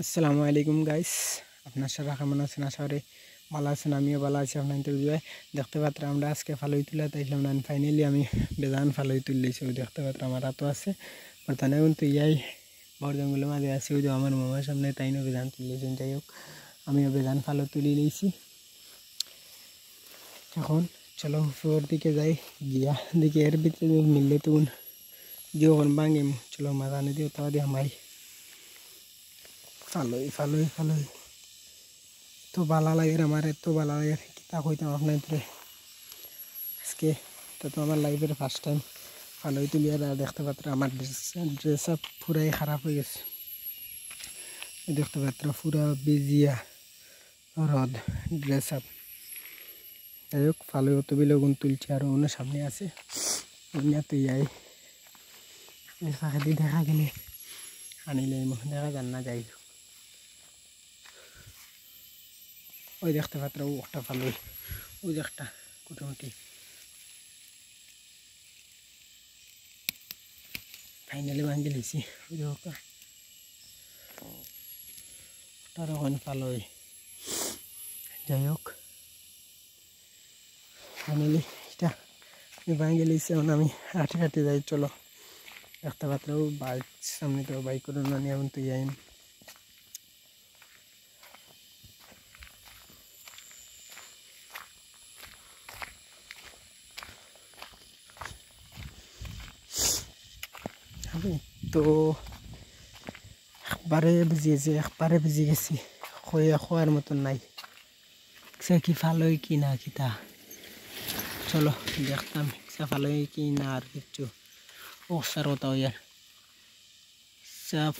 আসসালামু আলাইকুম গাইস, আপনার সারা কেমন আছেন? আশা করি ভালো আছেন। আমিও ভালো আছি। আপনার ইন্টারভিউ দেখতে পাত্র আমরা আজকে ফালই তুলা তাইলাম না, ফাইনালি আমি বেজান ফালই তুললেছি। ওই দেখতে পাত্র আমার হাতও আছে বর্তমানে, কিন্তু ইয়াই বড় জঙ্গলের মাঝে আছে। ওই যে আমার মামার সামনে তাইনও বেজান তুললেছেন। যাই হোক, আমিও বেজান ফালো তুলি লইছি। এখন চলো উপর দিকে যাই, গিয়া দিকে এর ভিতরে মিললে তখন যখন ভাঙিম, চলো মাদানে দিয়ে তাও দিয়ে আমাই ফালই ফালই ফালই তো ভালো লাগে। আমার এত ভালো লাগে তা কইতাম আপনার আজকে। তো আমার লাইফের ফার্স্ট টাইম ফালই তুলি আর দেখতে পাত্র আমার ড্রেস আপ পুরাই খারাপ হয়ে গেছে। দেখতে পাত্র পুরা বিজিয়া রদ ড্রেস আপ। যাই হোক, ফালই অত বিলগুন তুলছে আর অন্য সামনে আছে তো ইয়াই ফাঁকি দেখা গেলে আনিলে দেখা যান না। যাই হোক, ওই দেখতে পাত্র ও একটা ফালই, ওই একটা কুটুমুটি ফাইনালি ভাঙে লিছি। ওই ওটার ওখানে ফালই। যাই হোক, ফাইনালি এটা আমি ভাঙে লিছি। এখন আমি হাঁটে হাঁটে যাই। চলো দেখতে পাত্র বাইক সামনে তো বাইক করে না নিয়ে এখন তো যাই। আমি তো একবারে বুঝিয়েছি, একবারে বুঝে গেছি। খোয়ার মতন নাই সে কি ফালই কি না কিতা। চলো দেখতাম সে ফালই কি না আর কিচ্ছু। ও সার হতাও ইয়ার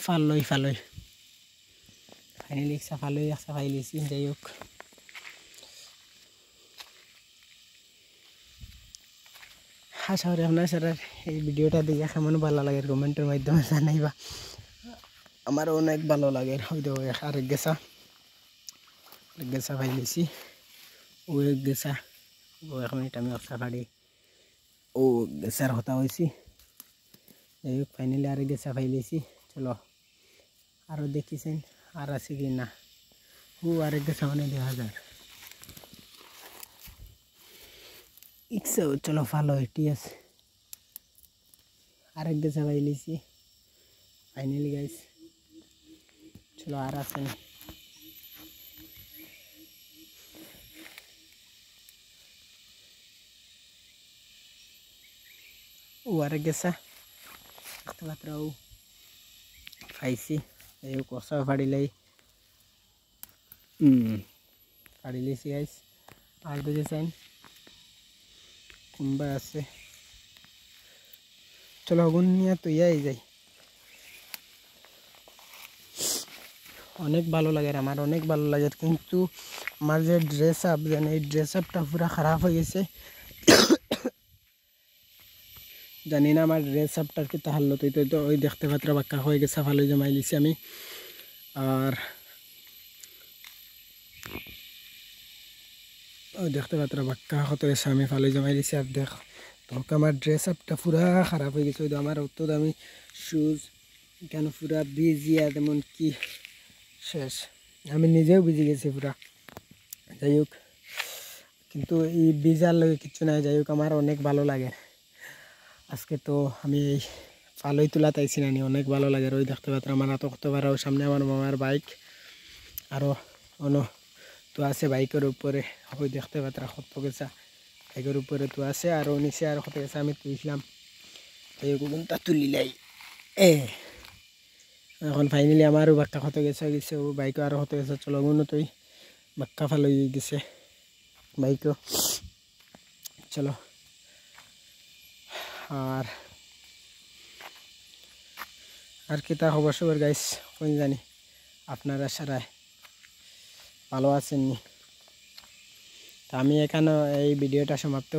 ফালই ফালই ফাইনালি একটা ফালই একটা ফাইলেছি। যাই হোক, আশা করি আপনার স্যার এই ভিডিওটা দেখে কেমন ভালো লাগে কমেন্টের মাধ্যমে জানাইবা। আমার অনেক ভালো লাগে। হয়তো আরেক গেছা ফাইলেছি, ও এক গেছা ও এখন এটা আমি অবস্থা ফাড়ি ও গেছার হতা হয়েছি। যাই হোক, ফাইনালি আরেক গেছা ফাইলেছি। চলো আরও দেখিছেন আর আছে কি না। ও আরেক গেছা মানে 2000 ইচ্ছা। চলো ভালো এটি আছে, আরেক গেছা ফাইলেছি ফাইনালি গাইস। চলো আর আছে না। ও আরেক গেছা দেখতে পাত্রা ও পাইছি। এই কষা ফাড়িলাই ফাড়িলেছি গাইস। আর দেখেছেন কোনবা আছে। চলো আগুন নিয়ে তো ইয়াই যাই। অনেক ভালো লাগে, আমার অনেক ভালো লাগে, কিন্তু আমার যে ড্রেস আপ জানে এই ড্রেস আপটা পুরো খারাপ হয়ে গেছে। জানি না আমার ড্রেস আপটার কি তাহলে তো ওই দেখতে পাত্রা বাক্কা হয়ে গেছে। ভালোই জমাই লিছি আমি। আর ওই দেখতে পাত্রা বাক্কা হতে গেছে, আমি ভালোই জমাই লিছি। আর দেখ তো আমার ড্রেস আপটা পুরা খারাপ হয়ে গেছে। ওই তো আমার অত দামি শুজ কেন পুরা ভিজিয়া তেমন কি শেষ, আমি নিজেও ভিজে গেছি পুরা। যাই হোক, কিন্তু এই ভিজার লগে কিছু নাই। যাই হোক, আমার অনেক ভালো লাগে আজকে। তো আমি এই ফালই তোলা তাইছি না, অনেক ভালো লাগে। ওই দেখতে পাত্র আমার হাত কত বার সামনে আমার মামার বাইক আরও অন্য তো আছে বাইকের উপরে। ওই দেখতে পাত্র কত গেছা বাইকের উপরে তো আছে, আরও নিচে আর কত গেছে আমি তুলছিলাম। এই গুণটা তুলিলাই এখন ফাইনালি আমারও বাক্কা কত গেছে ও বাইকও আরও কত গেছে। চলো গুণ তুই বাক্কা ফালই গেছে বাইকও। চলো আর কি তা খবর সবার গাইস কোন জানি আপনারা সারায় ভালো আছেননি। তা আমি এখানে এই ভিডিওটা সমাপ্ত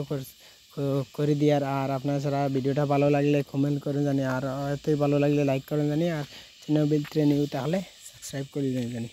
করে দিই। আর আপনারা যারা ভিডিওটা ভালো লাগলে কমেন্ট করেন জানি, আর এতই ভালো লাগলে লাইক করেন জানি, আর চ্যানেল ভিতরে নিউ তাহলে সাবস্ক্রাইব করে দেন জানি।